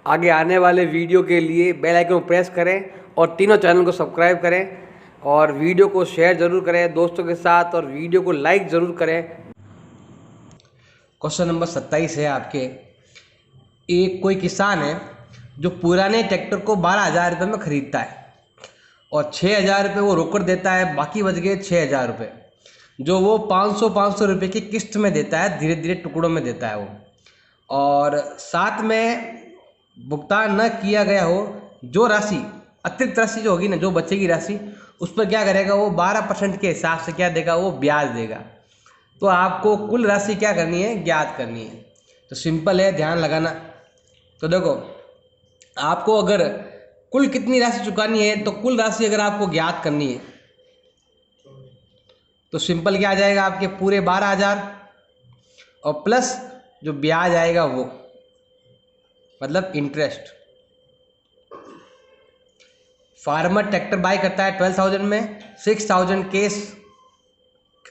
आगे आने वाले वीडियो के लिए बेल आइकन को प्रेस करें और तीनों चैनल को सब्सक्राइब करें और वीडियो को शेयर ज़रूर करें दोस्तों के साथ और वीडियो को लाइक ज़रूर करें। क्वेश्चन नंबर 27 है आपके। एक कोई किसान है जो पुराने ट्रैक्टर को 12,000 रुपये में ख़रीदता है और 6,000 रुपये वो रोकड़ देता है, बाकी बच गए 6,000 रुपये जो वो 500 रुपये की किस्त में देता है, धीरे धीरे टुकड़ों में देता है वो, और साथ में भुगतान न किया गया हो जो राशि, अतिरिक्त राशि जो होगी ना, जो बचेगी राशि, उस पर क्या करेगा वो 12% के हिसाब से क्या देगा, वो ब्याज देगा। तो आपको कुल राशि क्या करनी है, ज्ञात करनी है। तो सिंपल है, ध्यान लगाना। तो देखो आपको अगर कुल कितनी राशि चुकानी है, तो कुल राशि अगर आपको ज्ञात करनी है तो सिंपल क्या आ जाएगा, आपके पूरे 12,000 और प्लस जो ब्याज आएगा वो, मतलब इंटरेस्ट। फार्मर ट्रैक्टर बाय करता है 12,000 में, 6,000 कैश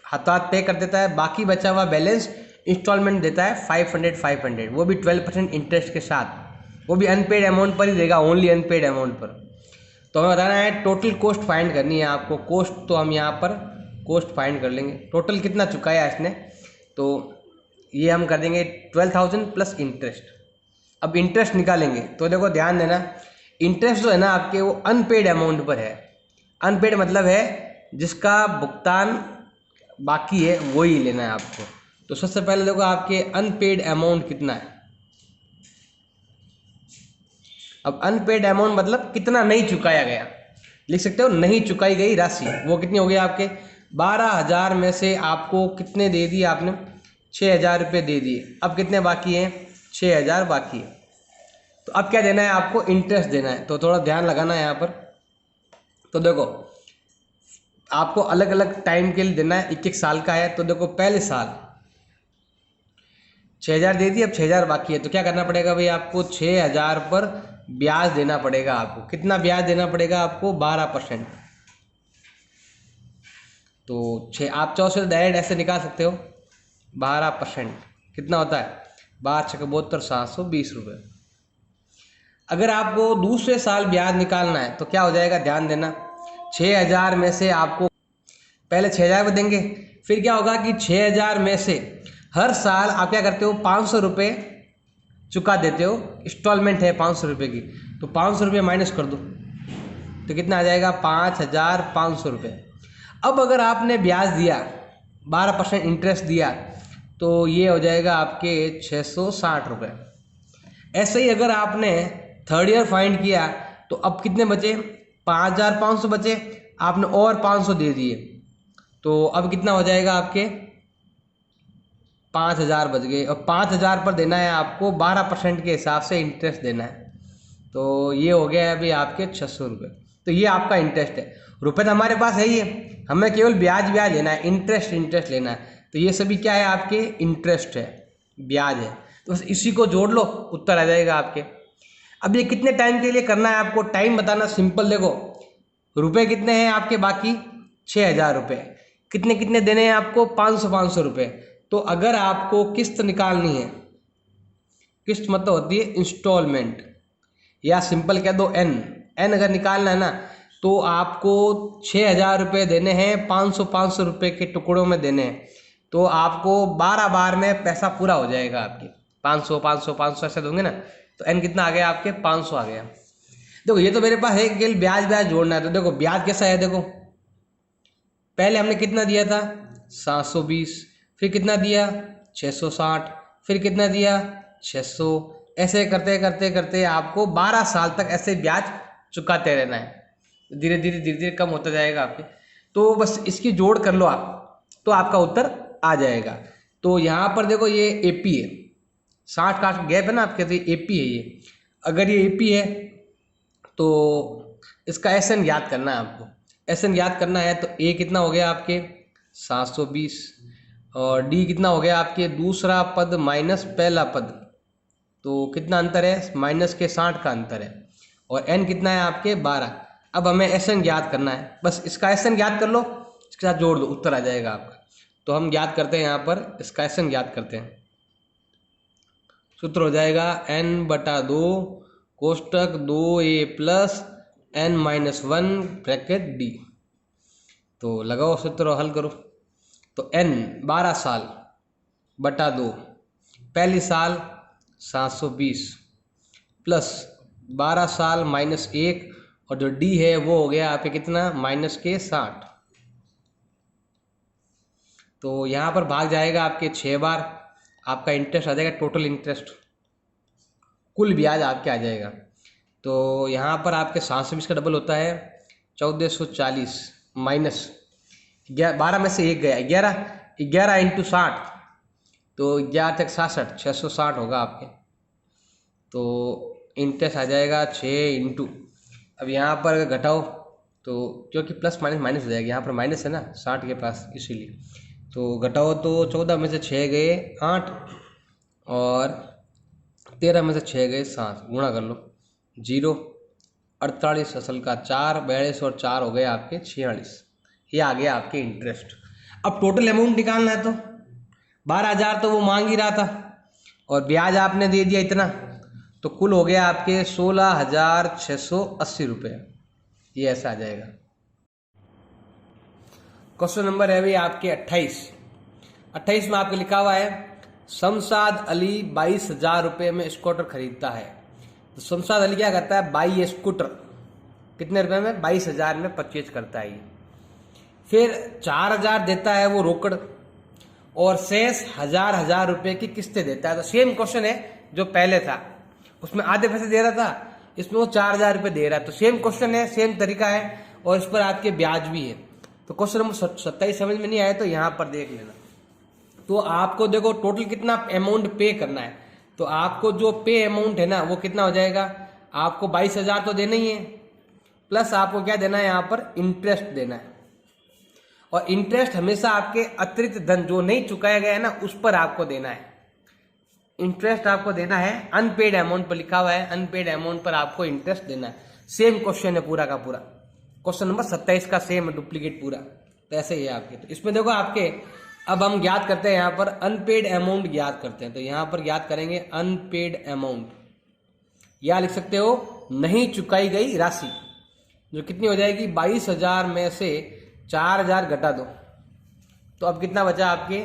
हाथों हाथ पे कर देता है, बाकी बचा हुआ बैलेंस इंस्टॉलमेंट देता है 500, वो भी 12% इंटरेस्ट के साथ, वो भी अनपेड अमाउंट पर ही देगा, ओनली अनपेड अमाउंट पर। तो हमें बताना है टोटल कॉस्ट फाइंड करनी है आपको। कॉस्ट तो हम यहाँ पर कॉस्ट फाइंड कर लेंगे, टोटल कितना चुकाया इसने, तो ये हम कर देंगे 12,000 प्लस इंटरेस्ट। अब इंटरेस्ट निकालेंगे तो देखो ध्यान देना, इंटरेस्ट जो है ना आपके वो अनपेड अमाउंट पर है। अनपेड मतलब है जिसका भुगतान बाकी है वही लेना है आपको। तो सबसे पहले देखो आपके अनपेड अमाउंट कितना है। अब अनपेड अमाउंट मतलब कितना नहीं चुकाया गया, लिख सकते हो नहीं चुकाई गई राशि, वो कितनी हो गई आपके 12,000 में से आपको कितने दे दिए आपने, 6,000 रुपये दे दिए। अब कितने बाकी हैं, 6,000 बाकी है। तो अब क्या देना है आपको, इंटरेस्ट देना है। तो थोड़ा ध्यान लगाना है यहाँ पर। तो देखो आपको अलग अलग टाइम के लिए देना है, 1-1 साल का है। तो देखो पहले साल 6,000 दे दिए, अब 6,000 बाकी है, तो क्या करना पड़ेगा भाई, आपको 6,000 पर ब्याज देना पड़ेगा। आपको कितना ब्याज देना पड़ेगा, आपको 12%। तो आप चाहो से डायरेक्ट ऐसे निकाल सकते हो, 12% कितना होता है, 12×6 = 720 रुपये। अगर आपको दूसरे साल ब्याज निकालना है तो क्या हो जाएगा, ध्यान देना, 6,000 में से आपको पहले 6,000 देंगे, फिर क्या होगा कि 6,000 में से हर साल आप क्या करते हो, 500 रुपये चुका देते हो, इंस्टॉलमेंट है 500 रुपये की, तो 500 रुपये माइनस कर दो तो कितना आ जाएगा, 5,500 रुपये। अब अगर आपने ब्याज दिया 12% इंटरेस्ट दिया तो ये हो जाएगा आपके 660 रुपये। ऐसे ही अगर आपने थर्ड ईयर फाइंड किया तो अब कितने बचे, 5,500 बचे, आपने और 500 दे दिए, तो अब कितना हो जाएगा आपके 5,000 बच गए। और 5,000 पर देना है आपको 12% के हिसाब से इंटरेस्ट देना है, तो ये हो गया अभी आपके 600 रुपये। तो ये आपका इंटरेस्ट है। रुपये तो हमारे पास है ही है, हमें केवल ब्याज लेना है, इंटरेस्ट लेना है। तो ये सभी क्या है, आपके इंटरेस्ट है, ब्याज है। तो बस इसी को जोड़ लो, उत्तर आ जाएगा आपके। अब ये कितने टाइम के लिए करना है आपको, टाइम बताना। सिंपल देखो, रुपए कितने हैं आपके बाकी, 6,000 रुपये, कितने कितने देने हैं आपको, 500 रुपये। तो अगर आपको किस्त निकालनी है, किस्त मतलब होती है इंस्टॉलमेंट, या सिंपल कह दो एन अगर निकालना है ना, तो आपको 6,000 रुपये देने हैं, 500 रुपये के टुकड़ों में देने हैं। तो आपको 12 बार में पैसा पूरा हो जाएगा आपके, 500 ऐसे दोगे ना, तो एन कितना आ गया आपके, 500 आ गया। देखो ये तो मेरे पास है कि ब्याज जोड़ना है। तो देखो ब्याज कैसा है, देखो पहले हमने कितना दिया था, 720, फिर कितना दिया, 660, फिर कितना दिया, 600। ऐसे करते करते करते आपको 12 साल तक ऐसे ब्याज चुकाते रहना है, धीरे धीरे कम होता जाएगा आपके। तो बस इसकी जोड़ कर लो आप, तो आपका उत्तर आ जाएगा। तो यहाँ पर देखो ये एपी है, 60 का गैप है ना आपके, तो एपी है ये। अगर ये एपी है तो इसका एसएन याद करना है आपको। एसएन याद करना है तो ए कितना हो गया आपके 720, और डी कितना हो गया आपके दूसरा पद माइनस पहला पद, तो कितना अंतर है, माइनस के 60 का अंतर है, और एन कितना है आपके 12। अब हमें एसएन याद करना है, बस इसका एसएन याद कर लो, इसके साथ जोड़ दो, उत्तर आ जाएगा आपका। तो हम याद करते हैं यहाँ पर, इसका एसएन याद करते हैं। सूत्र हो जाएगा n/2 कोष्टक 2a plus n minus 1 bracket d। तो लगाओ सूत्र और हल करो। तो n 12 साल बटा 2, पहली साल 720 प्लस 12 साल माइनस 1, और जो d है वो हो गया आपके कितना, माइनस के 60। तो यहाँ पर भाग जाएगा आपके 6 बार, आपका इंटरेस्ट आ जाएगा, टोटल इंटरेस्ट कुल ब्याज आपके आ जाएगा। तो यहाँ पर आपके 720 का डबल होता है 1440 माइनस 12 में से 1 गया 11, 11 इंटू 60, तो 11 तक 66, 660 होगा आपके। तो इंटरेस्ट आ जाएगा 6 इंटू, अब यहाँ पर अगर घटाओ तो क्योंकि प्लस माइनस माइनस हो जाएगा, यहाँ पर माइनस है ना 60 के पास, इसीलिए। तो घटाओ तो 14 में से 6 गए 8 और 13 में से 6 गए 7, गुणा कर लो 0, 48 असल का 4, 42 और 4 हो गए आपके 46। ये आ गया आपके इंटरेस्ट। अब टोटल अमाउंट निकालना है तो 12,000 तो वो मांग ही रहा था और ब्याज आपने दे दिया इतना, तो कुल हो गया आपके 16,680 रुपये। ये ऐसा आ जाएगा। क्वेश्चन नंबर है भाई आपके 28 में आपके लिखा हुआ है शमशाद अली 22,000 रुपये में स्कूटर खरीदता है। तो शमशाद अली क्या करता है, बाई स्कूटर कितने रुपए में, 22,000 में परचेज करता है। फिर 4,000 देता है वो रोकड़ और शेष 1,000 रुपए की किस्तें देता है। तो सेम क्वेश्चन है जो पहले था, उसमें आधे पैसे दे रहा था, इसमें वो 4,000 रुपये दे रहा है। तो सेम क्वेश्चन है, सेम तरीका है और इस पर आपके ब्याज भी है। तो क्वेश्चन नंबर 27 समझ में नहीं आया तो यहाँ पर देख लेना। तो आपको देखो टोटल कितना अमाउंट पे करना है, तो आपको जो पे अमाउंट है ना वो कितना हो जाएगा, आपको 22,000 तो देना ही है, प्लस आपको क्या देना है, यहाँ पर इंटरेस्ट देना है। और इंटरेस्ट हमेशा आपके अतिरिक्त धन जो नहीं चुकाया गया है ना उस पर आपको देना है। इंटरेस्ट आपको देना है अनपेड अमाउंट पर, लिखा हुआ है अनपेड अमाउंट पर आपको इंटरेस्ट देना है। सेम क्वेश्चन है पूरा का पूरा, क्वेश्चन नंबर 27 का सेम डुप्लीकेट पूरा। तो ऐसे ही है आपके। तो इसमें देखो आपके, अब हम ज्ञात करते हैं यहाँ पर अनपेड अमाउंट ज्ञात करते हैं। तो यहाँ पर ज्ञात करेंगे अनपेड अमाउंट, या लिख सकते हो नहीं चुकाई गई राशि, जो कितनी हो जाएगी 22,000 में से 4,000 घटा दो, तो अब कितना बचा आपके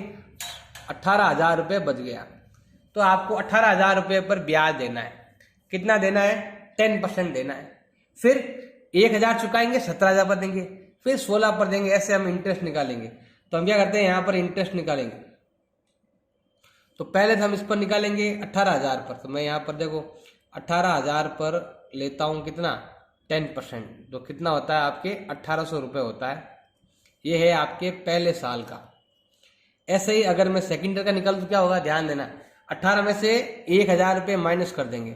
18,000 रुपये बच गया। तो आपको 18,000 रुपये पर ब्याज देना है। कितना देना है, 10% देना है। फिर 1,000 चुकाएंगे 17,000 पर देंगे, फिर 16 पर देंगे, ऐसे हम इंटरेस्ट निकालेंगे। तो हम क्या करते हैं, यहाँ पर इंटरेस्ट निकालेंगे। तो पहले तो हम इस पर निकालेंगे 18,000 पर। तो मैं यहाँ पर देखो 18,000 पर लेता हूँ कितना, 10%, तो कितना होता है आपके 1,800 रुपये होता है। ये है आपके पहले साल का। ऐसे ही अगर मैं सेकेंड ईयर का निकालूँ तो क्या होगा, ध्यान देना, 18 में से 1,000 रुपये माइनस कर देंगे।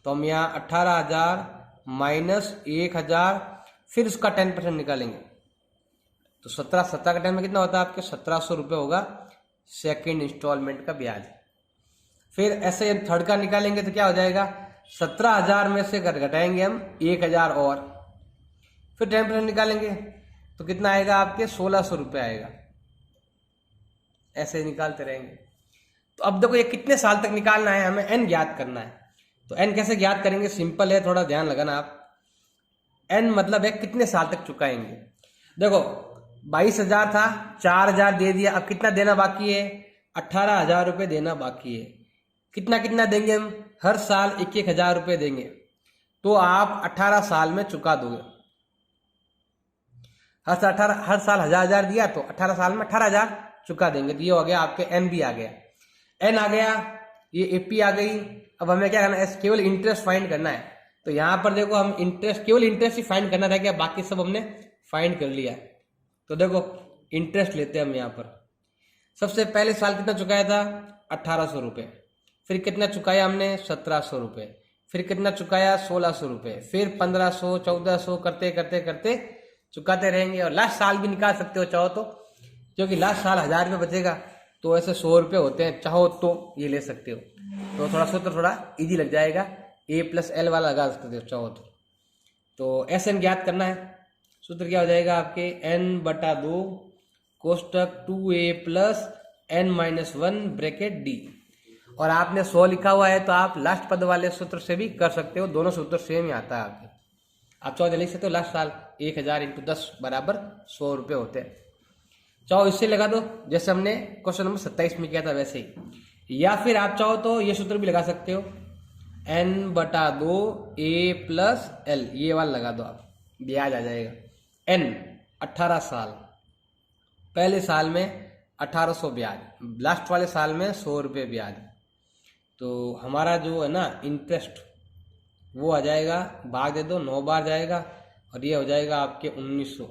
तो हम यहाँ 18,000 माइनस 1,000, फिर उसका 10% निकालेंगे। तो 17 का 10 में कितना होता है आपके 1,700 रुपये होगा सेकेंड इंस्टॉलमेंट का ब्याज। फिर ऐसे थर्ड का निकालेंगे तो क्या हो जाएगा, 17,000 में से घटाएंगे हम 1,000 और फिर 10% निकालेंगे तो कितना आएगा आपके 1,600 रुपये आएगा। ऐसे निकालते रहेंगे। तो अब देखो ये कितने साल तक निकालना है, हमें एन ज्ञात करना है। तो एन कैसे ज्ञात करेंगे, सिंपल है, थोड़ा ध्यान लगाना आप। एन मतलब है कितने साल तक चुकाएंगे। देखो 22,000 था, 4,000 दे दिया, अब कितना देना बाकी है, 18,000 रुपये देना बाकी है। कितना कितना देंगे हम, हर साल 1,000 रुपये देंगे। तो आप 18 साल में चुका दोगे। हर साल 1,000 दिया तो 18 साल में 18,000 चुका देंगे। तो ये हो गया आपके एन भी आ गया, एन आ गया, ये एपी आ गई। अब हमें क्या करना है, केवल इंटरेस्ट फाइंड करना है। तो यहाँ पर देखो हम केवल इंटरेस्ट ही फाइंड करना रह गया, बाकी सब हमने फाइंड कर लिया। तो देखो इंटरेस्ट लेते हैं हम यहाँ पर। सबसे पहले साल कितना चुकाया था, 1,800 रुपये। फिर कितना चुकाया हमने, 1,700 रुपये। फिर कितना चुकाया, 1,600 रुपये। फिर 1,500, 1,400 करते करते करते चुकाते रहेंगे। और लास्ट साल भी निकाल सकते हो चाहो तो, क्योंकि लास्ट साल 1,000 रुपये बचेगा। तो ऐसे 100 रुपये होते हैं, चाहो तो ये ले सकते हो। तो थोड़ा सूत्र थोड़ा इजी लग जाएगा, ए प्लस एल वाला लगा सकते हो चाहो तो एस एन ज्ञात करना है। सूत्र क्या हो जाएगा आपके, n/2 कोष्टक 2a plus n-1 bracket d। और आपने 100 लिखा हुआ है तो आप लास्ट पद वाले सूत्र से भी कर सकते हो, दोनों सूत्र सेम ही आता है आपके। आप चाहो लिख सकते हो लास्ट साल 1000 × 10 बराबर 100 रुपये होते हैं। चाहो इससे लगा दो जैसे हमने क्वेश्चन नंबर 27 में किया था वैसे ही, या फिर आप चाहो तो ये सूत्र भी लगा सकते हो, n/2 a + l, ये वाला लगा दो आप, ब्याज आ जाएगा। n 18 साल, पहले साल में 1800 ब्याज, लास्ट वाले साल में 100 रुपये ब्याज। तो हमारा जो है ना इंटरेस्ट वो आ जाएगा, भाग दे दो 9 बार जाएगा और ये हो जाएगा आपके 1900।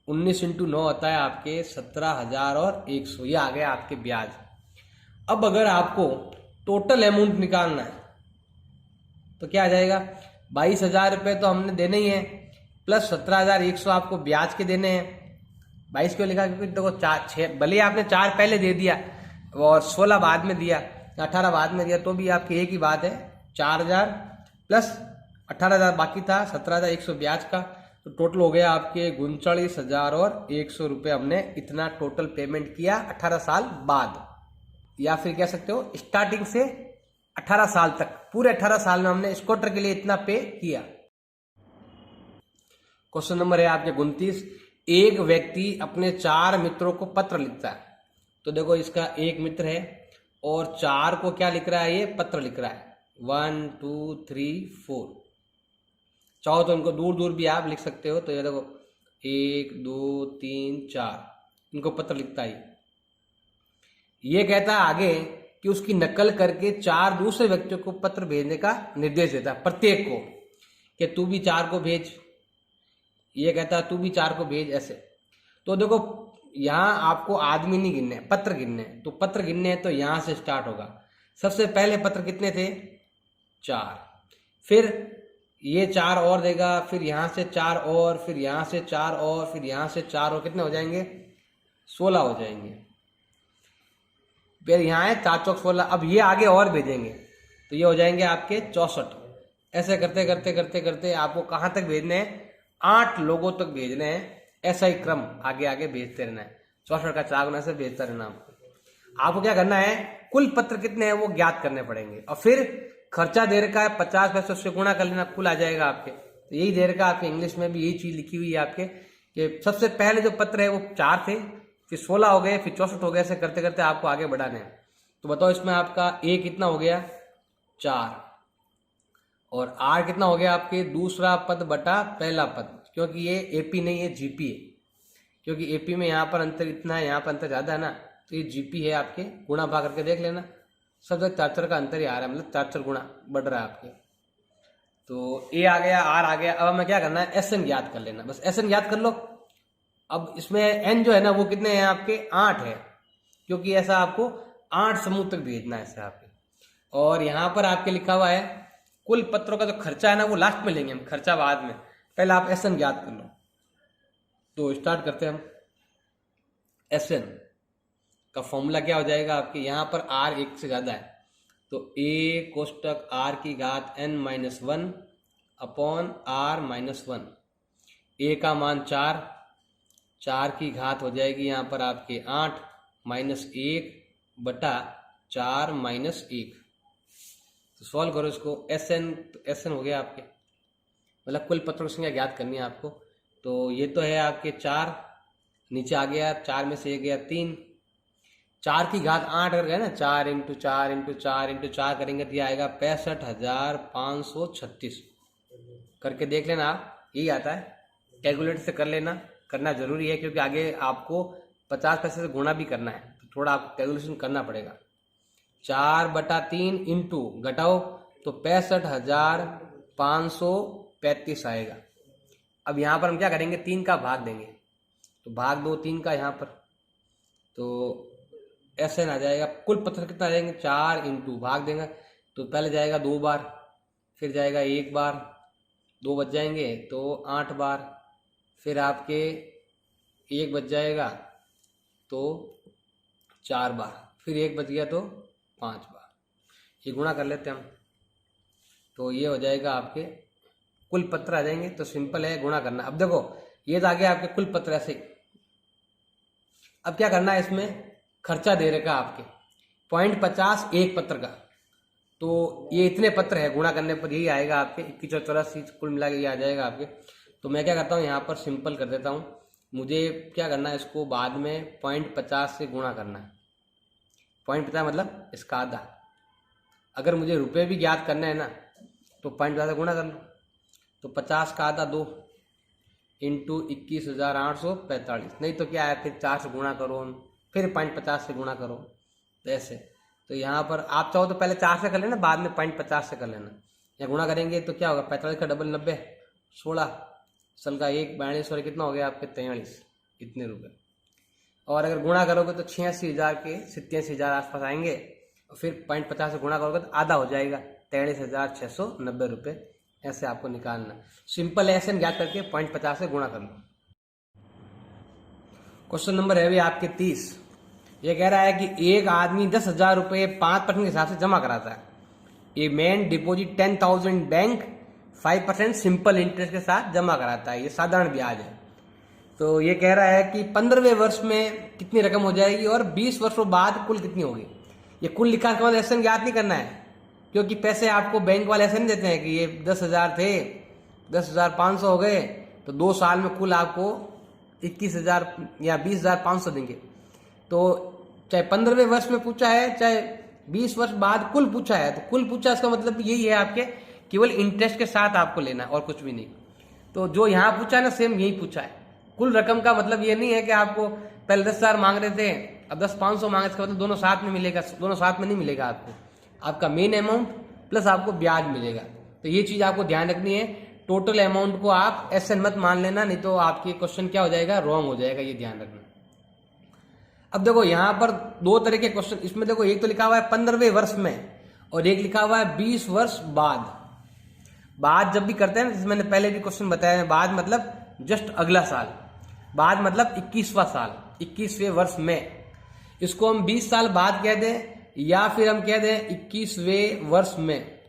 19 × 9 होता है आपके 17,100, ये आ गया आपके ब्याज। अब अगर आपको टोटल अमाउंट निकालना है तो क्या आ जाएगा, 22,000 रुपये तो हमने देने ही है, प्लस 17,100 आपको ब्याज के देने हैं। 22 क्यों लिखा, क्योंकि देखो 4 भले आपने 4 पहले दे दिया और 16 बाद में दिया, 18 बाद में दिया, तो भी आपकी एक ही बात है, 4,000 प्लस 18,000 बाकी था, 17,100 ब्याज का, तो टोटल हो गया आपके 39,100 रुपये। हमने इतना टोटल पेमेंट किया 18 साल बाद, या फिर कह सकते हो स्टार्टिंग से 18 साल तक, पूरे 18 साल में हमने स्कूटर के लिए इतना पे किया। क्वेश्चन नंबर है आपके 29। एक व्यक्ति अपने 4 मित्रों को पत्र लिखता है। तो देखो इसका एक मित्र है और 4 को क्या लिख रहा है, ये पत्र लिख रहा है, 1 2 3 4। चाहो तो इनको दूर दूर भी आप लिख सकते हो। तो ये देखो 1 2 3 4 इनको पत्र लिखता है। ये कहता है आगे कि उसकी नकल करके 4 दूसरे व्यक्तियों को पत्र भेजने का निर्देश देता है, प्रत्येक को, कि तू भी 4 को भेज। ये कहता है तू भी 4 को भेज, ऐसे। तो देखो यहाँ आपको आदमी नहीं गिनने, पत्र गिनने। तो पत्र गिनने हैं तो यहाँ से स्टार्ट होगा। सबसे पहले पत्र कितने थे, 4, फिर ये 4 और देगा, फिर यहाँ से 4 और, फिर यहाँ से 4 और, फिर यहाँ से 4 और, कितने हो जाएंगे, 16 हो जाएंगे। फिर यहाँ है 4 चौक 16। अब ये आगे और भेजेंगे तो ये हो जाएंगे आपके 64। ऐसे करते करते करते करते आपको कहाँ तक भेजने हैं, 8 लोगों तक भेजने हैं। ऐसा ही क्रम आगे आगे भेजते रहना है, 64 का 4 गुना से भेजता रहना। आपको क्या करना है, कुल पत्र कितने हैं वो ज्ञात करने पड़ेंगे, और फिर खर्चा दे रखा है 50 पैसे, उससे गुणा कर लेना, कुल आ जाएगा आपके। तो यही दे रखा है आपके, इंग्लिश में भी यही चीज लिखी हुई है आपके, कि सबसे पहले जो पत्र है वो 4 थे, फिर 16 हो गए, फिर 64 हो गए। ऐसे करते करते आपको आगे बढ़ाने हैं। तो बताओ इसमें आपका A कितना हो गया, 4, और R कितना हो गया आपके, दूसरा पद बटा पहला पद, क्योंकि ये AP नहीं है GP है, क्योंकि AP में यहाँ पर अंतर इतना है, यहाँ पर अंतर ज्यादा है ना, तो ये GP है आपके। गुणा भाग करके देख लेना, सब जगह 4 का अंतर ही आ रहा है, मतलब 4 गुणा बढ़ रहा है आपके। तो A आ गया, R आ गया। अब हमें क्या करना है, SN याद कर लेना, बस SN याद कर लो। अब इसमें N जो है ना वो कितने हैं आपके, 8 है, क्योंकि ऐसा आपको 8 समूह तक भेजना है ऐसे आपके। और यहाँ पर आपके लिखा हुआ है कुल पत्रों का जो खर्चा है ना वो लास्ट में लेंगे हम, खर्चा बाद में, पहले आप SN याद कर लो। तो स्टार्ट करते हैं हम। SN का फॉर्मूला क्या हो जाएगा आपके, यहाँ पर R 1 से ज्यादा है, तो A कोष्टक R की घात N-1 अपॉन R-1। A का मान 4 की घात हो जाएगी यहाँ पर आपके 8 -1 बटा 4 -1। तो सॉल्व करो इसको। SN, तो SN हो गया आपके, मतलब कुल पत्रों की संख्या ज्ञात करनी है आपको। तो ये तो है आपके 4, नीचे आ गया 4 में से 1 गया 3, 4 की घात 8 अगर गए ना, 4 × 4 × 4 × 4 करेंगे तो ये आएगा 65,536। करके देख लेना आप, यही आता है। कैलकुलेटर से कर लेना, करना जरूरी है, क्योंकि आगे आपको 50 पैसे से गुणा भी करना है, तो थोड़ा आपको कैलकुलेशन करना पड़ेगा। 4/3 इंटू घटाओ तो 65,535 आएगा। अब यहाँ पर हम क्या करेंगे, 3 का भाग देंगे, तो भाग दो 3 का यहाँ पर, तो SN आ जाएगा। कुल पत्र कितना आ जाएंगे, 4 इंटू भाग देंगे, तो पहले जाएगा 2 बार, फिर जाएगा 1 बार, 2 बच जाएंगे तो 8 बार, फिर आपके 1 बच जाएगा तो 4 बार, फिर 1 बच गया तो 5 बार। ये गुणा कर लेते हैं हम, तो ये हो जाएगा आपके कुल पत्र आ जाएंगे। तो सिंपल है गुणा करना। अब देखो ये तो आ गया आपके कुल पत्र ऐसे। अब क्या करना है, इसमें खर्चा दे रखा आपके, 0.50 एक पत्र का, तो ये इतने पत्र है, गुणा करने पर यही आएगा आपके 2184 कुल मिला के ये आ जाएगा आपके। तो मैं क्या करता हूँ यहाँ पर सिंपल कर देता हूँ, मुझे क्या करना है, इसको बाद में 0.50 से गुणा करना है। 0.50 मतलब इसका आधा। अगर मुझे रुपए भी ज्ञात करना है ना तो 0.50 से गुणा कर लो, तो 50 का आधा 2 इंटू 21,845, नहीं तो क्या है फिर 4 से गुणा करो, फिर 0.50 से गुणा करो, तो ऐसे। तो यहाँ पर आप चाहो तो पहले 4 से कर लेना, बाद में 0.50 से कर लेना। या गुणा करेंगे तो क्या होगा, 45 का डबल 90, 16, सल का 1 42 कितना हो गया आपके 43, इतने रुपए। और अगर गुणा करोगे तो 86,000 के 87,000 आसपास आएंगे, और फिर 0.50 से गुणा करोगे तो आधा हो जाएगा 43,690 रुपये। ऐसे आपको निकालना, सिंपल ऐसे ज्ञात करके 0.50 से गुणा कर लो। क्वेश्चन नंबर है भी आपके 30। ये कह रहा है कि एक आदमी 10,000 रुपये 5% के हिसाब से जमा कराता है। A man deposit 10,000 bank 5% simple interest के साथ जमा कराता है, ये साधारण ब्याज है। तो ये कह रहा है कि 15वें वर्ष में कितनी रकम हो जाएगी और 20 वर्षों बाद कुल कितनी होगी। ये कुल लिखा के बाद ऐसा ज्ञात नहीं करना है, क्योंकि पैसे आपको बैंक वाले ऐसे नहीं देते हैं कि ये 10,000 थे 10,500 हो गए तो 2 साल में कुल आपको 21,000 या 20,500 देंगे। तो चाहे 15वें वर्ष में पूछा है चाहे 20 वर्ष बाद कुल पूछा है, तो कुल पूछा इसका मतलब यही है आपके केवल इंटरेस्ट के साथ आपको लेना है और कुछ भी नहीं। तो जो यहाँ पूछा है ना सेम यही पूछा है। कुल रकम का मतलब ये नहीं है कि आपको पहले 10,000 मांग रहे थे अब 10,500 मांगे, इसका मतलब दोनों साथ में मिलेगा, दोनों साथ में नहीं मिलेगा आपको। आपका मेन अमाउंट प्लस आपको ब्याज मिलेगा। तो ये चीज आपको ध्यान रखनी है, टोटल अमाउंट को आप ऐसे मत मान लेना, नहीं तो आपकी क्वेश्चन क्या हो जाएगा, रॉन्ग हो जाएगा, ये ध्यान रखना। अब देखो यहाँ पर 2 तरह के क्वेश्चन, इसमें देखो एक तो लिखा हुआ है 15वें वर्ष में और एक लिखा हुआ है 20 वर्ष बाद। बाद जब भी करते हैं ना, जैसे मैंने पहले भी क्वेश्चन बताया है, बाद मतलब जस्ट अगला साल, बाद मतलब 21वां साल, 21वें वर्ष में। इसको हम 20 साल बाद कह दें या फिर हम कह दें 21वें वर्ष में,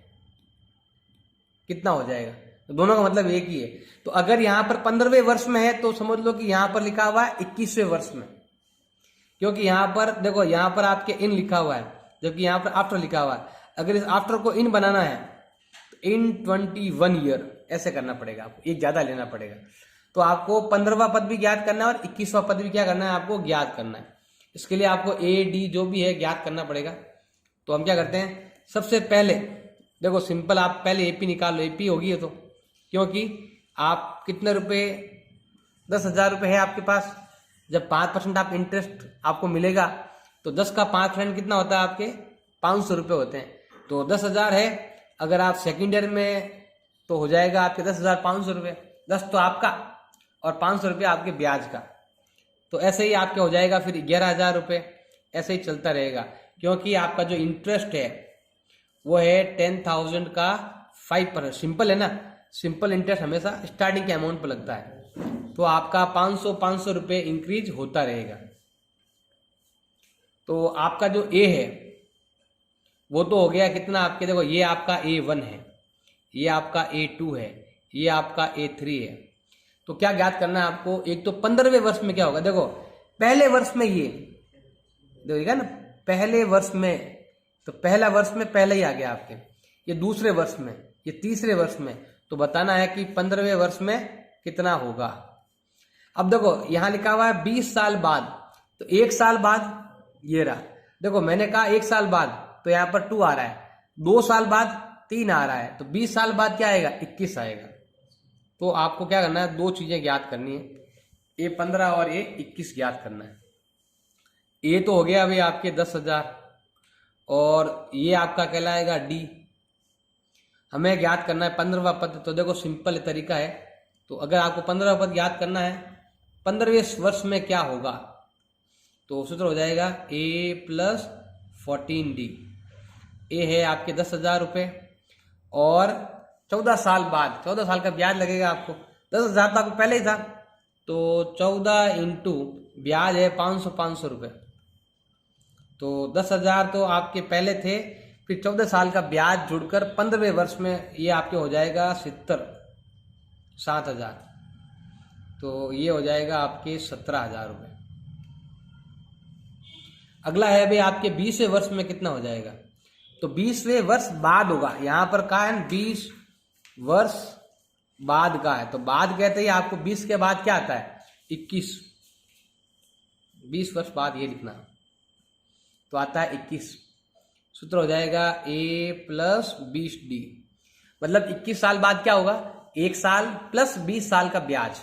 कितना हो जाएगा, तो दोनों का मतलब एक ही है। तो अगर यहां पर 15वें वर्ष में है तो समझ लो कि यहां पर लिखा हुआ है 21वें वर्ष में, क्योंकि यहां पर देखो यहाँ पर आपके इन लिखा हुआ है जबकि यहां पर आफ्टर लिखा हुआ है। अगर इस आफ्टर को इन बनाना है तो इन 21 ईयर ऐसे करना पड़ेगा, आपको एक ज्यादा लेना पड़ेगा। तो आपको 15वां पद भी ज्ञात करना है और 21वां पद भी क्या करना है, आपको ज्ञात करना है। इसके लिए आपको ए डी जो भी है ज्ञात करना पड़ेगा। तो हम क्या करते हैं, सबसे पहले देखो सिंपल, आप पहले एपी निकाल लो, एपी होगी ये तो, क्योंकि आप कितने रुपए 10,000 रुपये है आपके पास, जब 5% आप इंटरेस्ट आपको मिलेगा तो 10 का 5% कितना होता है आपके 500 रुपये होते हैं। तो 10,000 है, अगर आप सेकेंड ईयर में तो हो जाएगा आपके 10,500 रुपये, 10 तो आपका और 500 रुपये आपके ब्याज का। तो ऐसे ही आपके हो जाएगा फिर 11,000 रुपये, ऐसे ही चलता रहेगा, क्योंकि आपका जो इंटरेस्ट है वो है 10,000 का 5%। सिंपल है ना, सिंपल इंटरेस्ट हमेशा स्टार्टिंग के अमाउंट पर लगता है, तो आपका 500 रुपये इंक्रीज होता रहेगा। तो आपका जो ए है वो तो हो गया कितना आपके, देखो ये आपका A1 है, ये आपका A2 है, ये आपका A3 है। तो क्या ज्ञात करना है आपको, एक तो 15वें वर्ष में क्या होगा, देखो पहले वर्ष में ये देखिएगा ना, पहले वर्ष में तो पहला वर्ष में पहले ही आ गया आपके, ये दूसरे वर्ष में, ये तीसरे वर्ष में, तो बताना है कि 15वें वर्ष में कितना होगा। अब देखो यहां लिखा हुआ है 20 साल बाद, तो 1 साल बाद ये रहा, देखो मैंने कहा 1 साल बाद तो यहां पर 2 आ रहा है, 2 साल बाद 3 आ रहा है, तो 20 साल बाद क्या आएगा 21 आएगा। तो आपको क्या करना है, 2 चीजें ज्ञात करनी है, A15 और A21 ज्ञात करना है। ए तो हो गया अभी आपके 10,000 और ये आपका कहलाएगा डी, हमें ज्ञात करना है 15वां पद। तो देखो सिंपल तरीका है, तो अगर आपको 15वां पद ज्ञात करना है 15वें वर्ष में क्या होगा, तो सूत्र हो जाएगा A + 14D। ए है आपके 10,000 रुपये और 14 साल बाद 14 साल का ब्याज लगेगा आपको, 10,000 तो आपको पहले ही था, तो 14 इंटू ब्याज है 500 रुपये, तो 10,000 तो आपके पहले थे, फिर 14 साल का ब्याज जुड़कर 15वें वर्ष में ये आपके हो जाएगा 7,000, तो ये हो जाएगा आपके 17,000 रुपये। अगला है भाई आपके 20वें वर्ष में कितना हो जाएगा, तो 20वें वर्ष बाद होगा। यहां पर कहा है 20 वर्ष बाद का है, तो बाद कहते हैं आपको 20 के बाद क्या आता है 21, 20 वर्ष बाद ये लिखना, तो आता है 21। सूत्र हो जाएगा a + 20d, मतलब 21 साल बाद क्या होगा, 1 साल प्लस 20 साल का ब्याज।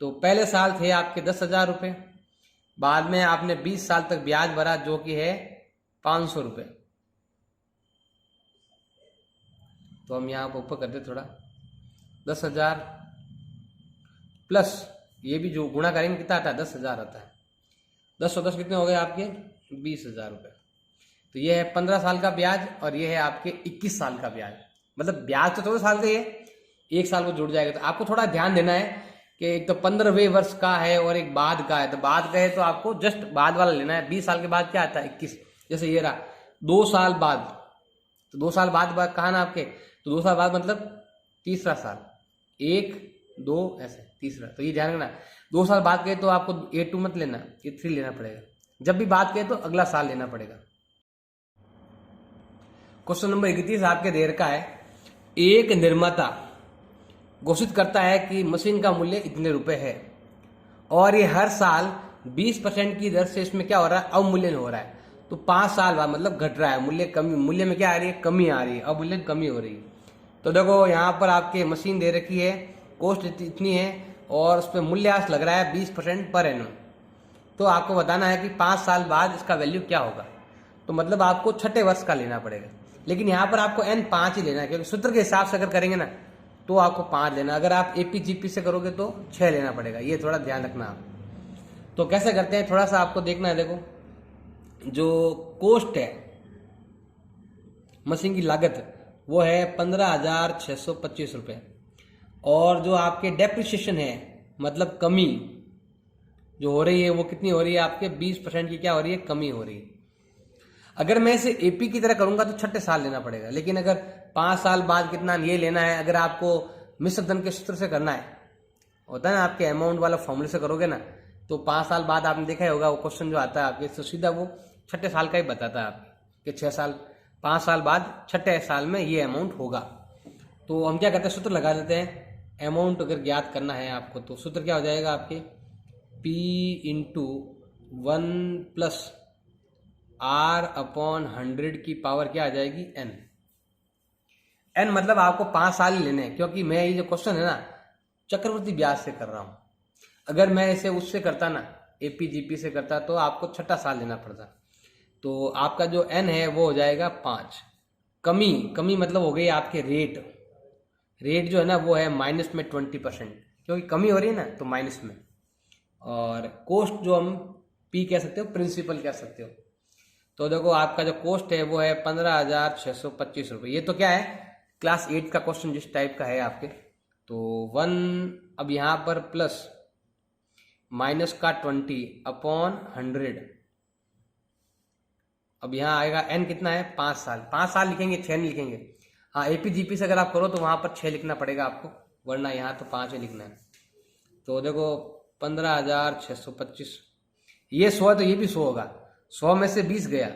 तो पहले साल थे आपके 10,000 रुपये, बाद में आपने 20 साल तक ब्याज भरा जो कि है 500 रुपये। तो हम यहाँ पर ऊपर करते थोड़ा, 10,000 प्लस ये भी जो गुणा करेंगे कितना आता है 10,000 आता है, 10 और 10 कितने हो गए आपके 20,000 रुपये। तो ये है 15 साल का ब्याज और ये है आपके 21 साल का ब्याज। मतलब ब्याज तो 14 साल का ही है, 1 साल वो जुड़ जाएगा। तो आपको थोड़ा ध्यान देना है कि एक तो 15वें वर्ष का है और एक बाद का है। तो बाद का है तो आपको जस्ट बाद वाला लेना है। 20 साल के बाद क्या आता है 21, जैसे ये रहा 2 साल बाद, तो 2 साल बाद कहा ना आपके, तो 2 साल बाद मतलब तीसरा साल, 1 2 ऐसे तीसरा। तो ये ध्यान रखना 2 साल बाद के तो आपको A2 मत लेना, A3 लेना पड़ेगा। जब भी बात करें तो अगला साल लेना पड़ेगा। क्वेश्चन नंबर 31 आपके देर का है, एक निर्माता घोषित करता है कि मशीन का मूल्य इतने रुपए है और ये हर साल 20% की दर से इसमें क्या हो रहा है अवमूल्यन हो रहा है। तो 5 साल बाद मतलब घट रहा है मूल्य, कमी, मूल्य में क्या आ रही है कमी आ रही है, अवमूल्यन कमी हो रही है। तो देखो यहाँ पर आपके मशीन दे रखी है, कॉस्ट इतनी है और उस पर मूल्यह्रास लग रहा है 20% पर एनम। तो आपको बताना है कि 5 साल बाद इसका वैल्यू क्या होगा। तो मतलब आपको छठे वर्ष का लेना पड़ेगा, लेकिन यहाँ पर आपको N5 ही लेना है, क्योंकि सूत्र के हिसाब से अगर करेंगे ना तो आपको 5 लेना, अगर आप APGP से करोगे तो 6 लेना पड़ेगा। ये थोड़ा ध्यान रखना आप। तो कैसे करते हैं थोड़ा सा आपको देखना है। देखो जो कॉस्ट है मशीन की लागत वो है 15,625 रुपये, और जो आपके डेप्रिसिएशन है मतलब कमी जो हो रही है वो कितनी हो रही है आपके 20% की क्या हो रही है कमी हो रही है। अगर मैं इसे AP की तरह करूंगा तो छठे साल लेना पड़ेगा, लेकिन अगर 5 साल बाद कितना ये लेना है, अगर आपको मिश्र धन के सूत्र से करना है, होता है ना आपके अमाउंट वाला फॉर्मूले से करोगे ना, तो 5 साल बाद आपने देखा होगा वो क्वेश्चन जो आता है आपके, तो सीधा वो छठे साल का ही बताता है आपके कि 5 साल बाद छठे साल में ये अमाउंट होगा। तो हम क्या करते हैं सूत्र लगा देते हैं। अमाउंट अगर ज्ञात करना है आपको तो सूत्र क्या हो जाएगा आपके P × 1 + R/100 की पावर क्या आ जाएगी N। N मतलब आपको 5 साल ही लेने हैं, क्योंकि मैं ये जो क्वेश्चन है ना चक्रवृद्धि ब्याज से कर रहा हूं। अगर मैं इसे उससे करता ना APGP से करता तो आपको छठा साल लेना पड़ता। तो आपका जो N है वो हो जाएगा 5। कमी मतलब हो गई आपके रेट जो है ना वो है माइनस में 20%, क्योंकि कमी हो रही है ना तो माइनस में। और कोस्ट जो हम P कह सकते हो, प्रिंसिपल कह सकते हो। तो देखो आपका जो कोस्ट है वो है 15,625 रुपये। ये तो क्या है क्लास 8 का क्वेश्चन जिस टाइप का है आपके। तो 1 अब यहाँ पर प्लस माइनस का 20/100। अब यहाँ आएगा N कितना है 5 साल। 5 साल लिखेंगे 6 नहीं लिखेंगे। हाँ APGP से अगर आप करो तो वहाँ पर 6 लिखना पड़ेगा आपको, वरना यहाँ तो 5 ही लिखना है। तो देखो 15,625, ये 100 है तो ये भी 100 होगा। 100 में से 20 गया,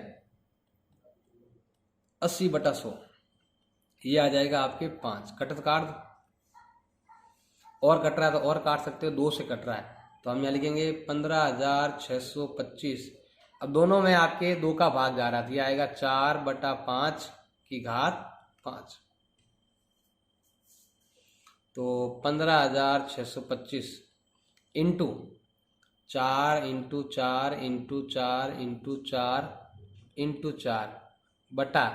80/100, ये आ जाएगा आपके 5। कटत काट और कट रहा है तो और काट सकते हो, 2 से कट रहा है तो हम यहाँ लिखेंगे 15,625। अब दोनों में आपके 2 का भाग जा रहा था, ये आएगा 4/5 की घात 5। तो 15,625 into 4 into 4 into 4 into 4 into 4 बटा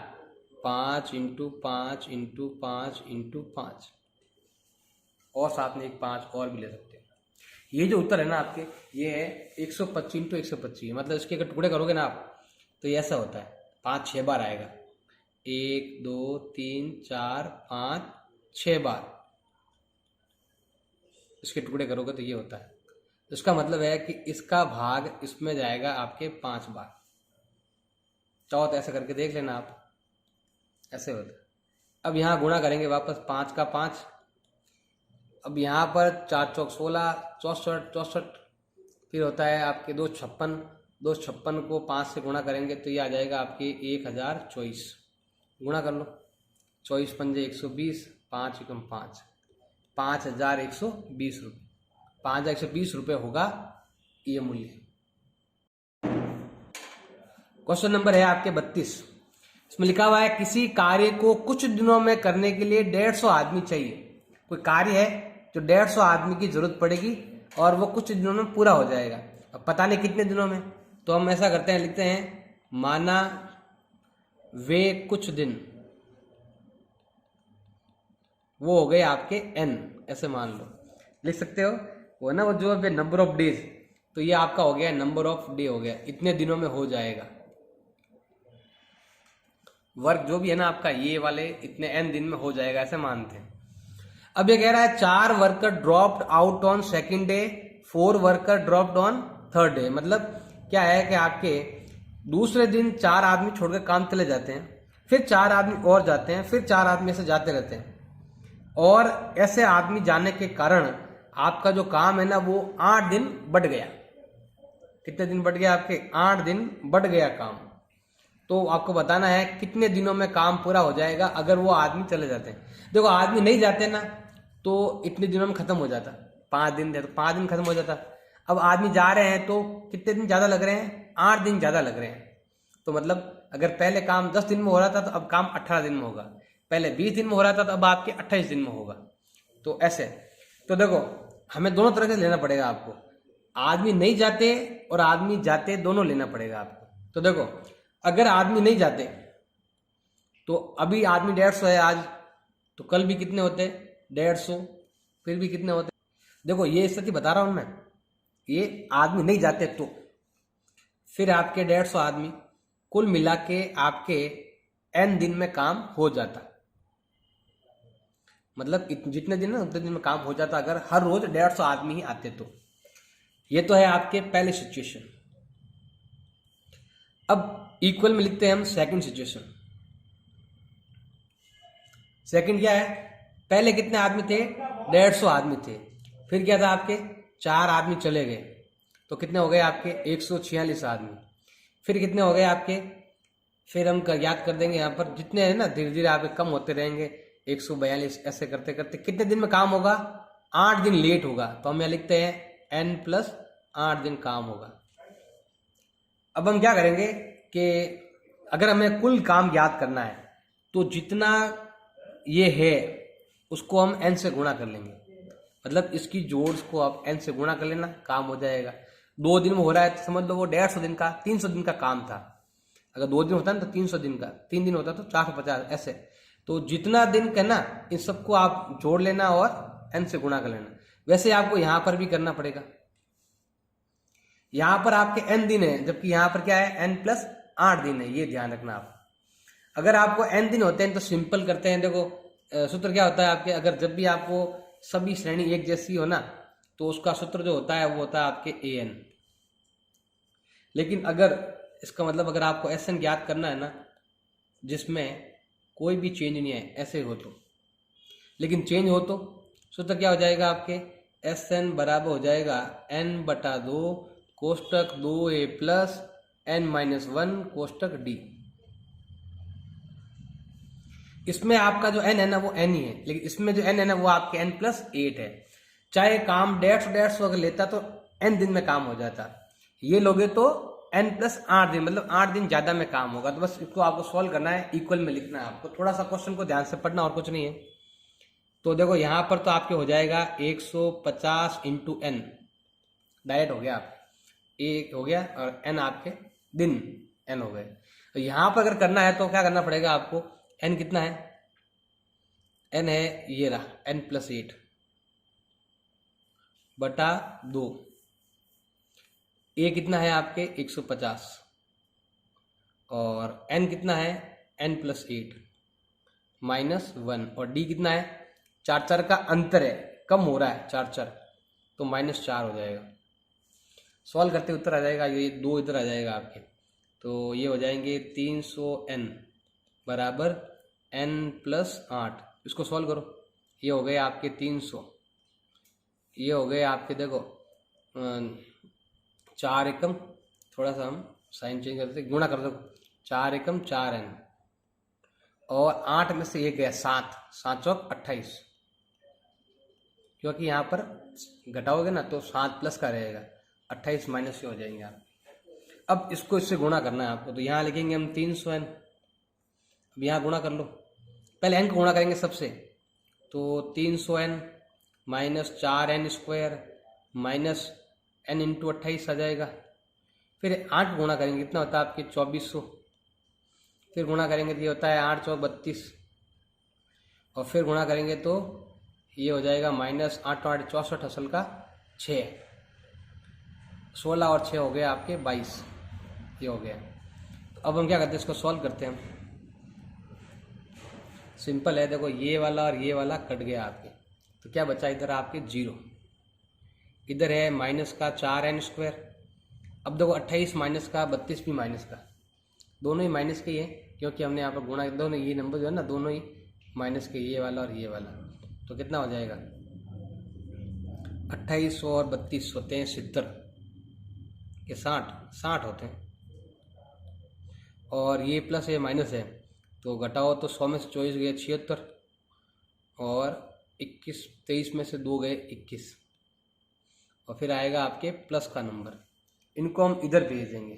5 इंटू 5 इंटू 5 इंटू 5, और साथ में एक 5 और भी ले सकते हैं। ये जो उत्तर है ना आपके ये है 125 इंटू 125। मतलब इसके अगर टुकड़े करोगे ना आप तो ये ऐसा होता है, 5 6 बार आएगा, 1 2 3 4 5 6 बार इसके टुकड़े करोगे तो ये होता है। इसका मतलब है कि इसका भाग इसमें जाएगा आपके 5 बार। चाहो तो ऐसे करके देख लेना आप, ऐसे होता है। अब यहाँ गुणा करेंगे वापस 5 का 5। अब यहाँ पर 4 चौक 16, 64, फिर होता है आपके 2 56, 256 को 5 से गुणा करेंगे तो ये आ जाएगा आपके 1024। गुणा कर लो, 24 पंजे 120, 5 एकम 5, 5120 रुपये। 5120 रुपये होगा ये मूल्य। क्वेश्चन नंबर है आपके 32। इसमें लिखा हुआ है किसी कार्य को कुछ दिनों में करने के लिए 150 आदमी चाहिए। कोई कार्य है जो 150 आदमी की जरूरत पड़ेगी और वो कुछ दिनों में पूरा हो जाएगा। अब पता नहीं कितने दिनों में, तो हम ऐसा करते हैं, लिखते हैं माना वे कुछ दिन, वो हो गए आपके n, ऐसे मान लो, लिख सकते हो वो ना, वो जो नंबर ऑफ डेज, तो ये आपका हो गया नंबर ऑफ डे हो गया, इतने दिनों में हो जाएगा। वर्क जो भी है ना आपका, ये वाले इतने n दिन में हो जाएगा, ऐसे मानते हैं। अब ये कह रहा है 4 worker dropped out on second day, 4 worker dropped on third day. मतलब क्या है कि आपके दूसरे दिन 4 आदमी छोड़कर काम चले जाते हैं, फिर 4 आदमी और जाते हैं, फिर 4 आदमी ऐसे जाते रहते हैं, और ऐसे आदमी जाने के कारण आपका जो काम है ना वो 8 दिन बढ़ गया। कितने दिन बढ़ गया आपके? 8 दिन बढ़ गया काम। तो आपको बताना है कितने दिनों में काम पूरा हो जाएगा अगर वो आदमी चले जाते हैं। देखो आदमी नहीं जाते ना तो इतने दिनों में खत्म हो जाता, 5 दिन थे तो 5 दिन खत्म हो जाता। अब आदमी जा रहे हैं तो कितने दिन ज्यादा लग रहे हैं? 8 दिन ज्यादा लग रहे हैं। तो मतलब अगर पहले काम 10 दिन में हो रहा था तो अब काम 18 दिन में होगा, पहले 20 दिन में हो रहा था तो अब आपके 28 दिन में होगा। तो ऐसे, तो देखो हमें दोनों तरह से लेना पड़ेगा आपको, आदमी नहीं जाते और आदमी जाते, दोनों लेना पड़ेगा आपको। तो देखो अगर आदमी नहीं जाते तो अभी आदमी 150 है आज, तो कल भी कितने होते? 150, फिर भी कितने होते? देखो ये स्थिति बता रहा हूं मैं, ये आदमी नहीं जाते तो फिर आपके 150 आदमी कुल मिला के आपके n दिन में काम हो जाता। मतलब जितने दिन ना उतने दिन में काम हो जाता अगर हर रोज 150 आदमी ही आते तो। ये तो है आपके पहले सिचुएशन। अब इक्वल में लिखते हैं हम सेकंड सिचुएशन। सेकंड क्या है? पहले कितने आदमी थे? 150 आदमी थे। फिर क्या था आपके? 4 आदमी चले गए तो कितने हो गए आपके? 146 आदमी। फिर कितने हो गए आपके? फिर हम याद कर देंगे यहाँ पर, जितने हैं ना धीरे धीरे आपके कम होते रहेंगे, 142। ऐसे करते करते कितने दिन में काम होगा? 8 दिन लेट होगा। तो हम यहाँ लिखते हैं n+8 दिन काम होगा। अब हम क्या करेंगे कि अगर हमें कुल काम याद करना है तो जितना ये है उसको हम n से गुणा कर लेंगे। मतलब इसकी जोड़ को आप n से गुणा कर लेना, काम हो जाएगा। 2 दिन में हो रहा है तो समझ लो वो 150 दिन का, 300 दिन का काम था। अगर 2 दिन होता ना तो 300 दिन का, 3 दिन होता तो 450, ऐसे। तो जितना दिन का ना इन सबको आप जोड़ लेना और n से गुणा कर लेना। वैसे आपको यहां पर भी करना पड़ेगा। यहां पर आपके n दिन है जबकि यहां पर क्या है? n+8 दिन है, ये ध्यान रखना आप। अगर आपको n दिन होते हैं तो सिंपल करते हैं। देखो सूत्र क्या होता है आपके, अगर जब भी आपको सभी श्रेणी एक जैसी हो ना तो उसका सूत्र जो होता है वो होता है आपके an। लेकिन अगर इसका मतलब अगर आपको SN ज्ञात करना है ना जिसमें कोई भी चेंज नहीं है, ऐसे हो तो, लेकिन चेंज हो तो सूत्र क्या हो जाएगा आपके? SN बराबर हो जाएगा n/2 कोष्टक 2a plus n-1 कोष्टक d। इसमें आपका जो n है ना वो n ही है, लेकिन इसमें जो n है ना वो आपके n+8 है। चाहे काम 150 अगर लेता तो n दिन में काम हो जाता, ये लोगे तो n+8 दिन, मतलब 8 दिन ज्यादा में काम होगा। तो बस इसको आपको सॉल्व करना है, इक्वल में लिखना है आपको। थोड़ा सा क्वेश्चन को ध्यान से पढ़ना और कुछ नहीं है। तो देखो यहां पर तो आपके हो जाएगा 150 × n, डायरेक्ट हो गया, एक हो गया, और n आपके दिन n हो गए। तो यहां पर अगर करना है तो क्या करना पड़ेगा आपको? n कितना है? n है ये रहा n+8 बटा 2। a कितना है आपके? 150, और n कितना है? n+8 -1, और d कितना है? 4 का अंतर है, कम हो रहा है 4, तो -4 हो जाएगा। सॉल्व करते उत्तर आ जाएगा, ये 2 इधर आ जाएगा आपके, तो ये हो जाएंगे 300n बराबर n+8। इसको सॉल्व करो, ये हो गए आपके 300, ये हो गए आपके देखो 4 एकम थोड़ा सा हम साइन चेंज करते, गुणा कर दो, 4 एकम 4n, और 8 में से 1 गया 7, 7 चौक 28, क्योंकि यहाँ पर घटाओगे ना तो 7 प्लस का रहेगा, 28 माइनस से हो जाएंगे आप। अब इसको इससे गुणा करना है आपको, तो यहाँ लिखेंगे हम 300n। अब यहाँ गुणा कर लो, पहले n को गुणा करेंगे सबसे, तो 300n minus 4n square minus n into 28 आ जाएगा। फिर 8 को गुणा करेंगे, कितना होता है आपके 2400, फिर गुणा करेंगे तो ये होता है 8 चौक 32, और फिर गुणा करेंगे तो ये हो जाएगा माइनस 8 8 64 असल का 6, 16 और 6 हो गया आपके 22, ये हो गया। तो अब हम क्या करते हैं, इसको सॉल्व करते हैं। सिंपल है, देखो ये वाला और ये वाला कट गया आपके, तो क्या बचा इधर आपके 0, इधर है माइनस का 4n स्क्वायर। अब देखो 28 माइनस का 32 भी माइनस का, दोनों ही माइनस के ही है, क्योंकि हमने यहाँ पर गुणा, दोनों ये नंबर जो है ना दोनों ही माइनस के, ये वाला और ये वाला। तो कितना हो जाएगा, 28 और 32 होते हैं 70 के 60 होते हैं, और ये प्लस है माइनस है, तो घटाओ तो 100 में से 24 गए 76, और 21 23 में से 2 गए 21, और फिर आएगा आपके प्लस का नंबर। इनको हम इधर भेज देंगे,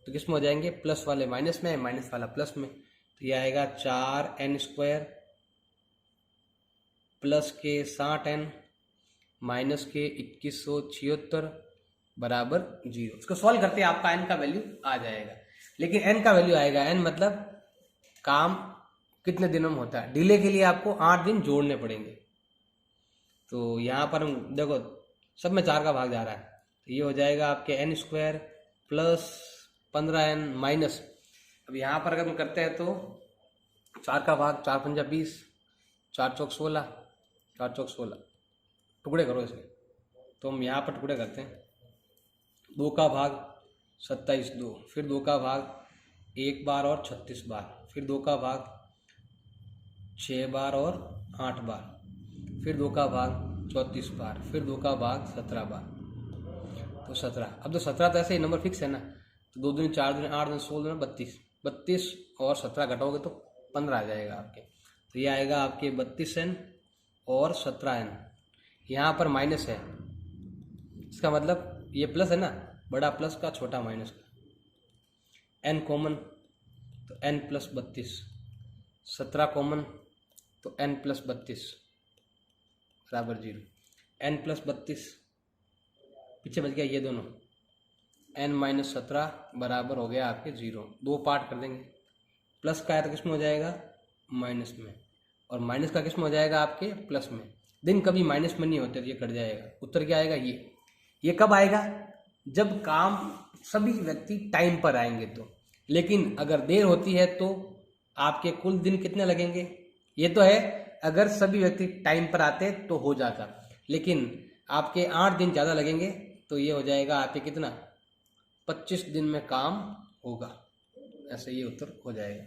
तो किस में हो जाएंगे, प्लस वाले माइनस में, माइनस वाला प्लस में। तो ये आएगा 4n स्क्वायर प्लस के 60n माइनस के 2176 बराबर 0। इसको सॉल्व करते हैं, आपका n का वैल्यू आ जाएगा। लेकिन n का वैल्यू आएगा, n मतलब काम कितने दिनों में होता है, डिले के लिए आपको 8 दिन जोड़ने पड़ेंगे। तो यहाँ पर हम देखो सब में 4 का भाग जा रहा है, तो ये हो जाएगा आपके n square plus 15n minus, अब यहाँ पर अगर हम करते हैं तो 4 का भाग 4 पंजा 20, 4 चौक 16, 4 चौक 16, टुकड़े करो इसके, तो हम यहाँ पर टुकड़े करते हैं। 2 का भाग 27 2, फिर 2 का भाग 1 बार और 36 बार, फिर 2 का भाग 6 बार और 8 बार, फिर 2 का भाग 34 बार, फिर 2 का भाग 17 बार, तो 17। अब तो 17 तो ऐसे ही नंबर फिक्स है ना, तो 2 दिन 4 दिन 8 दिन 16 दिन 32 और 17 घटाओगे तो 15 आ जाएगा आपके। तो ये आएगा आपके 32n और 17n, यहाँ पर माइनस है, इसका मतलब ये प्लस है ना, बड़ा प्लस का छोटा माइनस का, n कॉमन तो n प्लस 32, 17 कॉमन तो n प्लस 32 बराबर 0, n प्लस 32 पीछे बच गया ये दोनों, n माइनस 17 बराबर हो गया आपके 0। 2 पार्ट कर देंगे, प्लस का है तो किस में हो जाएगा, माइनस में, और माइनस का किस में हो जाएगा आपके प्लस में। दिन कभी माइनस में नहीं होते, तो ये कट जाएगा। उत्तर क्या आएगा, ये कब आएगा, जब काम सभी व्यक्ति टाइम पर आएंगे तो। लेकिन अगर देर होती है तो आपके कुल दिन कितने लगेंगे, ये तो है अगर सभी व्यक्ति टाइम पर आते तो हो जाता, लेकिन आपके 8 दिन ज़्यादा लगेंगे, तो ये हो जाएगा आपके कितना, 25 दिन में काम होगा। ऐसे ये उत्तर हो जाएगा।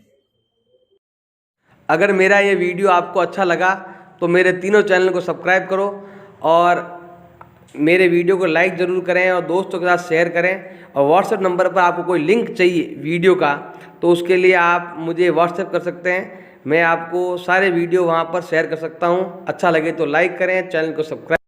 अगर मेरा ये वीडियो आपको अच्छा लगा तो मेरे तीनों चैनल को सब्सक्राइब करो, और मेरे वीडियो को लाइक ज़रूर करें, और दोस्तों के साथ शेयर करें। और व्हाट्सएप नंबर पर आपको कोई लिंक चाहिए वीडियो का, तो उसके लिए आप मुझे व्हाट्सएप कर सकते हैं, मैं आपको सारे वीडियो वहाँ पर शेयर कर सकता हूँ। अच्छा लगे तो लाइक करें, चैनल को सब्सक्राइब